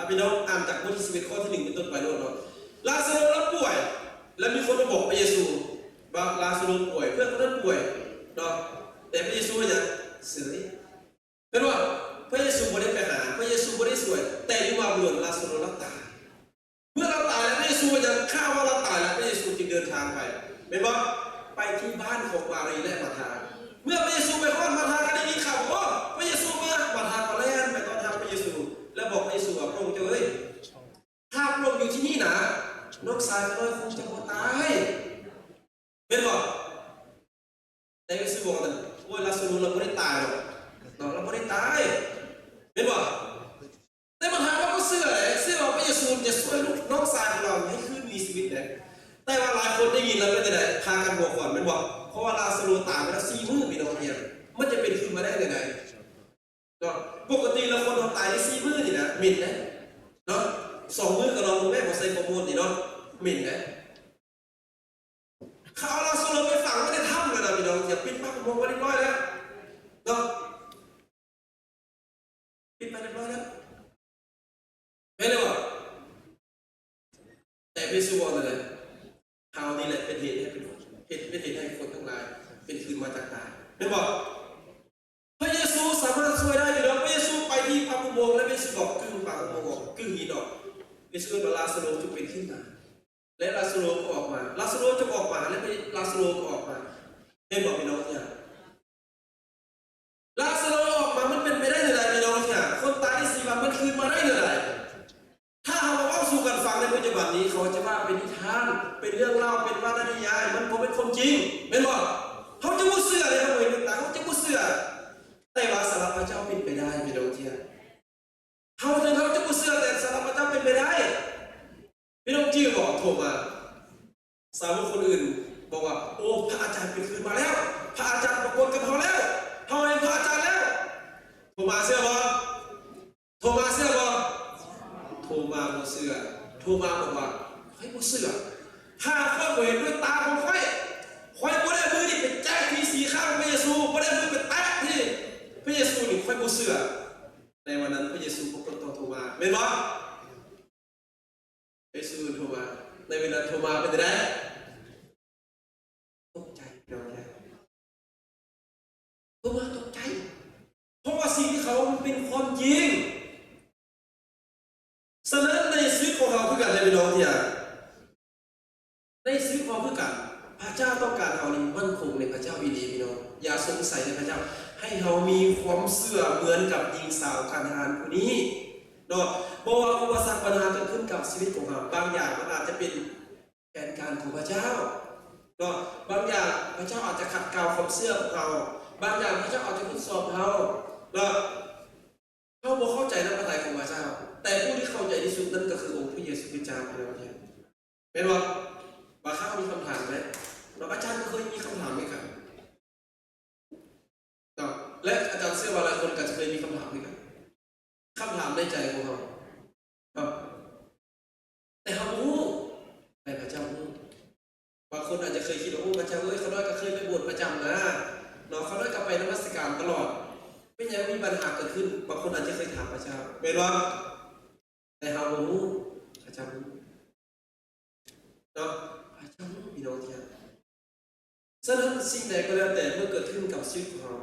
Speaker 1: พี่น้องอ่านจากบทที่11ข้อที่1เป็นต้นไปโน่นเนาะลาซาโรรับป่วยและมีคนมาบอกพระเยซูว่าลาซาโรป่วยเพื่อนคนนั้นป่วยเนาะแต่พระเยซูเนี่ยเสียเป็นว่าพระเยซูไม่ได้ไปหาพระเยซูไม่ได้สวยแต่ที่ว่าเมื่อลาซาโรรับตายเมื่อเราตายแล้วพระเยซูจะข้าวว่าเราตายแล้วพระเยซูจึงเดินทางไปเป็นว่าไปที่บ้านของมารีและมาธาเมื่อพระเยซูไปบ้านมาธาก็ได้ยินข่าวว่าพระเยซูมาธาก็แล่นไปต้อนรับพระเยซูแล้วบอกพระเยซูว่าพระองค์เจ้าเอ้ยถ้าพระองค์อยู่ที่นี่นะน้องชายน้อยคงจะตายเป็นว่าแต่พระเยซูบอกว่าโอ้ยลาซาโรเราไม่ได้ตายหรอกเราไม่ได้ตายเป็นว่าแต่มาธาเราก็เชื่อว่าพระเยซูจะช่วยลูกน้องชายของเราให้ขึ้นมีชีวิตเลยแต่ว่าหลายคนได้ยินแล้วไม่ได้พากันบวกก่อนเป็นว่าเพราะว่าลาซาโรตายไปแล้ว4 มื้อพี่น้องเนี่ยมันจะเป็นขึ้นมาได้ยังไงเนาะปกติเราคนเราตายได้4 มื้อนี่นะหมิ่นนะเนาะ2 มื้อก็ลองแม่ของไซโคโมนนี่เนาะหมิ่นนะเขาเอาลาซาโรไปฝังไว้ในถ้ำเลยนะพี่น้องอย่าปิดปากมองไว้เรียบร้อยแล้วเนาะปิดไปเรียบร้อยแล้วไม่เลยว่ะแต่พระเยซูบอกเลยข่าวนี้แหละเป็นเหตุให้คนทั้งหลายเป็นคืนมาจากตายไม่บอกพระเยซูสามารถช่วยได้อยู่แล้วพระเยซูไปที่พระอุโบสถ์และพระเยซูบอกกึ่งปากอุโบสถ์กึ่งหินออกพระเยซูบอกลาซาโรจะเป็นขึ้นมาและลาซาโรก็ออกมาลาซาโรจะออกมาและลาซาโรก็ออกมาให้บอกพี่น้องเนี่ยลาซาโรออกมามันเป็นไปได้อย่างไรพี่น้องเนี่ยคนตายได้4 วันมันคืนมาได้อย่างไรถ้าเราเล่าสู่กันฟังในปัจจุบันนี้เขาจะว่าเป็นนิทานเป็นเรื่องเล่าเป็นวรรณนิยายมันเป็นคนจริงเป็นบ่เขาจะมุ่งเสื่อเลยเขาเห็นต่างเขาจะมุ่งเสื่อแต่ว่าสารพระเจ้าเป็นไปได้พี่น้องเทียเขาจะมุ่งเสื่อแต่สารพระเจ้าเป็นไปได้พี่น้องจีบอกโทรมาสาวกคนอื่นบอกว่าโอ้พระอาจารย์เป็นคืนมาแล้วพระอาจารย์ประกฏกับเขาแล้วเขาเห็นพระอาจารย์แล้วโทรมาเสื่อบ่โทรมาเสื่อบ่โทรมาบ่เสื่อโทรมาบอกว่าให้บ่เสื่อถ้าข้อยบ่เห็นด้วยตาของข้อยบ่ได้มือนี่เป็นแจ้งที่สีข้างพระเยซูบ่ได้มือเป็นแตะที่พระเยซูนี่ข้อยบ่เสื่อในวันนั้นพระเยซูปรากฏตัวโทรมาแม่นบ่พระเยซูโทรมาในเวลาโทรมาเป็นไงตกใจเนาะโทรมาตกใจเพราะว่าสิ่งที่เขาเป็นความจริงฉะนั้นในชีวิตของเราเพื่อกันในพี่น้องที่ในชีวิตของเราเพื่อกันพระเจ้าต้องการเรานี่มั่นคงในพระเจ้าอีดีพี่น้องอย่าสงสัยในพระเจ้าให้เรามีความเชื่อเหมือนกับหญิงสาวคานาอันคนนี้เนาะเพราะว่าอุปสรรคปัญหาเกิดขึ้นกับชีวิตของเราบางอย่างมันอาจจะเป็นแผนการของพระเจ้าเนาะบางอย่างพระเจ้าอาจจะขัดเกลาความเชื่อของเราบางอย่างพระเจ้าอาจจะทดสอบเราเนาะเราบ่เข้าใจในพระทัยของพระเจ้าแต่ผู้ที่เข้าใจที่สุดนั่นก็คือองค์พระเยซูคริสต์เจ้าพี่น้องเนี่ยเป็นว่าบางครั้งมีคำถามไหมเราอาจารย์ก็เคยมีคำถามไหมครับและอาจารย์เชื่อว่าหลายคนก็จะเคยมีคำถามไหมครับคำถามในใจของเราแต่เขารู้แต่พระเจ้ารู้บางคนอาจจะเคยคิดว่าพระเจ้าเขาน้อยก็เคยไปบวชประจำนะเนาะเขาน้อยก็ไปนมัสการตลอดไม่ยังมีปัญหาเกิดขึ้นบางคนอาจจะเคยถามพระเจ้าเป็นว่าแต่เขารู้พระเจ้ารู้เนาะพระเจ้ารู้พี่น้องที่ฉะนั้นสิ่งใดก็แล้วแต่เมื่อเกิดขึ้นกับชีวิตของเรา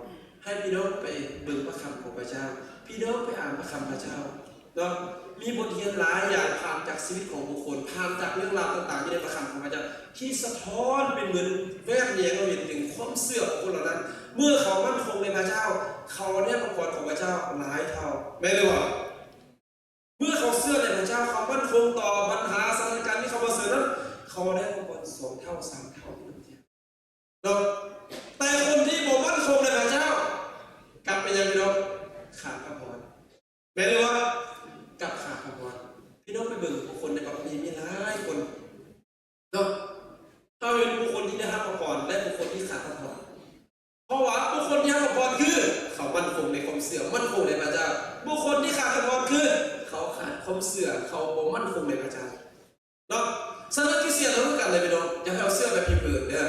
Speaker 1: ให้พี่น้องไปเบิ่งพระคำของพระเจ้าพี่น้องไปอ่านพระคำพระเจ้าเนาะมีบทเรียนหลายอย่างผ่านจากชีวิตของบุคคลผ่านจากเรื่องราวต่างๆที่ในพระคำของพระเจ้าที่สะท้อนเป็นเหมือนแวบแยงเราเห็นถึงความเสื่อมของคนเหล่านั้นเมื่อเขามั่นคงในพระเจ้าเขาได้ประกอบของพระเจ้าหลายเท่าไม่เลยว่าเมื่อเขาเชื่อในพระเจ้าเขามั่นคงต่อปัญหาสถานการณ์ที่เขาประสบนั้นเขาได้ประกอบ2 เท่า 3 เท่าเนาะแต่คนที่บ่มั่นคงในพระเจ้ากลับไปยังพี่น้องขาดพระพรแม้เลยว่ากับขาดพระพรพี่น้องไปเบิ่งบุคคลในพระคัมภีร์มีหลายคนเนาะถ้าเป็นบุคคลที่ได้รับพระพรและบุคคลที่ขาดพระพรเพราะว่าบุคคลที่ได้รับพระพรคือเขามั่นคงในความเสื่อมมั่นคงในพระเจ้าบุคคลที่ขาดพระพรคือเขาขาดความเสื่อมเขาบ่ มั่นคงในพระเจ้าเนาะสำหรับคริสเตียนเราต้องการอะไรพี่น้องอย่าให้เอาเสื้อแบบผิวเผินเด้อ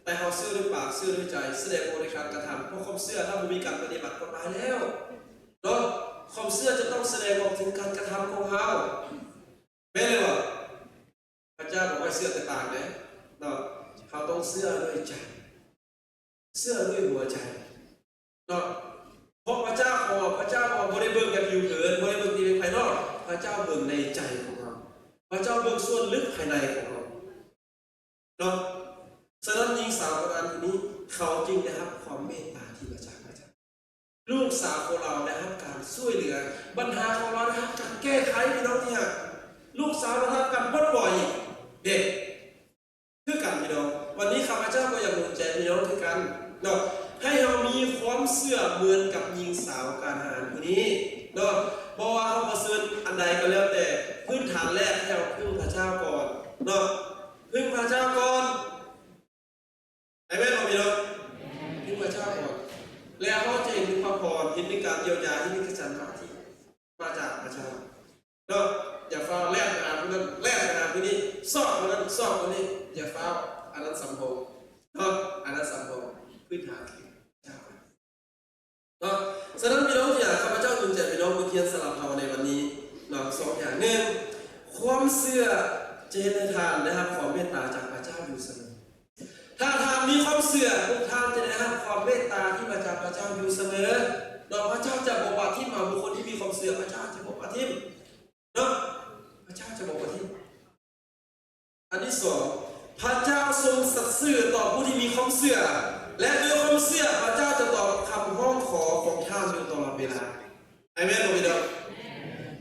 Speaker 1: แต่เอาเสื้อด้วยปากเสื้อด้วยใจแสดงออกในการกระทำเพราะความเสื้อถ้าไม่มีการปฏิบัติก็ตายแล้วเนาะความเสื้อจะต้องแสดงออกถึงการกระทำของเขาไม่เลยว่าพระเจ้าบอกว่าเสื้อต่างๆเนี่ยเนาะเขาต้องเสื้อด้วยใจเสื้อด้วยหัวใจเนาะเพราะพระเจ้าบอกบริเบิกแบบผิวเผินบริเบิกที่เป็นภายนอกพระเจ้าเบิกในใจของเราพระเจ้าเบิกส่วนลึกภายในของเราเนาะฉะนั้นหญิงสาวคนนั้นคนนี้เขาจริงนะครับความเมตตาที่มาจากพระเจ้าลูกสาวของเรานะครับการช่วยเหลือปัญหาของเรานะครับการแก้ไขพี่น้องเนี่ยลูกสาวเราทำการปลดปล่อยเด็กคือกันพี่น้องวันนี้ข้าพเจ้าก็อยากหนุนใจพี่น้องคือกันเนาะให้เรามีความเชื่อเหมือนกับหญิงสาวการหารคนนี้เนาะบอกว่าเขาประเสริฐอันใดก็แล้วแต่พื้นฐานแรกให้เราพึ่งพระเจ้าก่อนเนาะพึ่งพระเจ้าก่อนไอ้แม่บอกพี่น้องพึ่งพระเจ้าก่อนแล้วเขาจะเห็นถึงความพรเห็นถึงการเยียวยาที่มีกระจันมาที่มาจากพระเจ้าเนาะอย่าฟ้าแลกงานคนนั้นแลกงานคนนี้สอบคนนั้นสอบคนนี้อย่าฟ้าอันนั้นสัมโภชเนาะอันนั้นสัมโภชพื้นฐานเจ้าเนาะฉะนั้นพี่น้องอยากข้าพเจ้าจุนใจพี่น้องมือเทียนสลับเราในวันนี้เนาะสองอย่างหนึ่งความเชื่อเจตทานนะครับความเมตตาจากพระเจ้าอยู่เสมอถ้าทางมีความเชื่อทุกท่านจะได้รับความเมตตาที่มาจากพระเจ้าอยู่เสมอเนาะพระเจ้าจะบอกว่าที่มาบุคคลที่มีความเชื่อพระเจ้าจะบอกว่าที่เนาะพระเจ้าจะบอกว่าที่อันที่สองพระเจ้าทรงสัตย์ซื่อต่อผู้ที่มีความเชื่อและด้วยความเชื่อพระเจ้าจะตอบคำร้องขอของท่านอยู่ตลอดเวลาอาเมนบอกพี่น้อง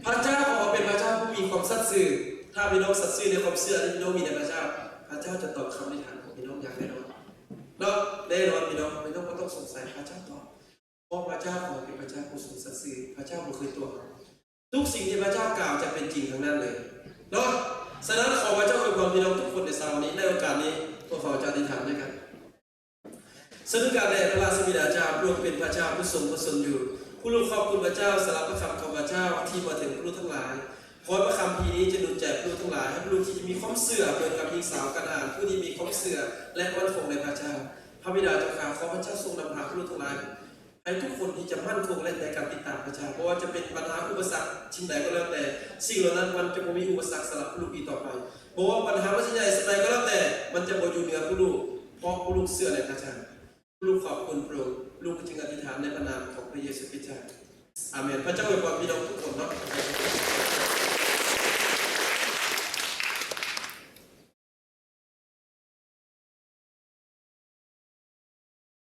Speaker 1: พระเจ้าขอเป็นพระเจ้าผู้มีความสัตย์ซื่อถ้าพี่น้องสัตย์ซื่อในความเชื่อที่พี่น้องมีในพระเจ้าพระเจ้าจะตอบคำอธิษฐานของพี่น้องอย่างแน่นอนเนาะแน่นอนพี่น้องไม่ต้องสงสัยพระเจ้าตอบเพราะพระเจ้าขอเป็นพระเจ้าผู้ทรงสัตย์ซื่อพระเจ้าบุคคลตัวทุกสิ่งที่พระเจ้ากล่าวจะเป็นจริงทั้งนั้นเลยเนาะฉะนั้นขอพระเจ้าอวยพรพี่น้องทุกคนในเช้านี้ในโอกาสนี้พวกเราจะอธิษฐานด้วยกันสดุการแด่พระราชบิดาเจ้าพระองค์เป็นพระเจ้าผู้ทรงพระชนอยู่ผู้ลูกขอบคุณพระเจ้าสำหรับพระคำของพระเจ้าที่มาถึงผู้ลูกทั้งหลายขอพระคำพีนี้จะหนุนใจผู้ลูกทั้งหลายให้ผู้ลูกที่มีความเสื่อเหมือนกับหญิงสาวกันอ่านผู้ที่มีความเสื่อและมั่นคงในพระเจ้าพระบิดาเจ้าข้าขอพระเจ้าทรงนำพาผู้ลูกทั้งหลายให้ทุกคนที่จะมั่นคงและในการติดตามพระเจ้าเพราะว่าจะเป็นปัญหาอุปสรรคชิ้นใดก็แล้วแต่สิ่งเหล่านั้นมันจะไม่มีอุปสรรคสำหรับผู้ลูกอีกต่อไปเพราะว่าปัญหาว่าชิ้นใหญ่สิ่งใดก็แล้วแต่มันจะบ่อยู่เหนือผู้ลูกเพราะผู้ลูกเสื่อในพระเจ้าลูกขอบคุณพระองค์ลูกจึงอธิษฐานในพระนามของพระเยซูคริสต์อาเมนพระเจ้าอวยพรพี่น้องทุกคนเนาะ